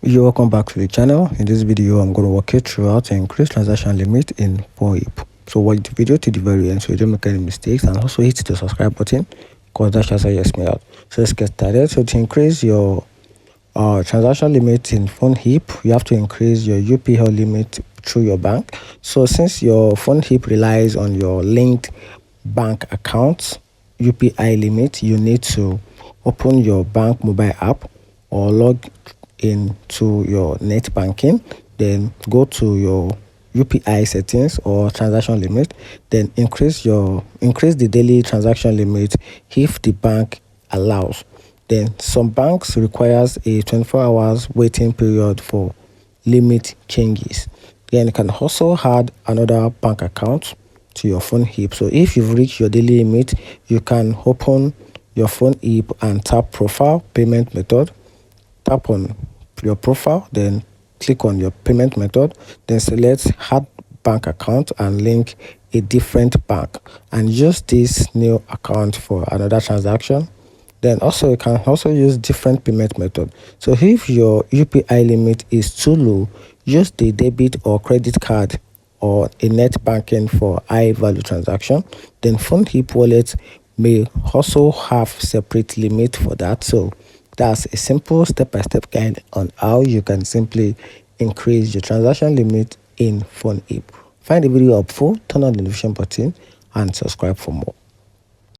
You're welcome back to the channel. In this video, I'm going to walk you through how to increase transaction limit in Phonepe. So watch the video to the very end so you don't make any mistakes, and also hit the subscribe button because that just helps me out. So let's get started. So to increase your transaction limit in Phonepe, you have to increase your UPL limit through your bank. So since your Phonepe relies on your linked bank account UPI limit, you need to open your bank mobile app or log into your net banking, then go to your UPI settings or transaction limit, then increase the daily transaction limit if the bank allows. Then some banks requires a 24 hours waiting period for limit changes. Then you can also add another bank account to your Phonepe. So if you've reached your daily limit, you can open your Phonepe and tap profile payment method. Tap on your profile, then click on your payment method, then select add bank account and link a different bank and use this new account for another transaction. Then also you can also use different payment method. So if your UPI limit is too low, use the debit or credit card or a net banking for high value transaction. Then Phonepe wallet may also have separate limit for that. So that's a simple step-by-step guide on how you can simply increase your transaction limit in Phonepe. Find the video helpful, turn on the notification button and subscribe for more.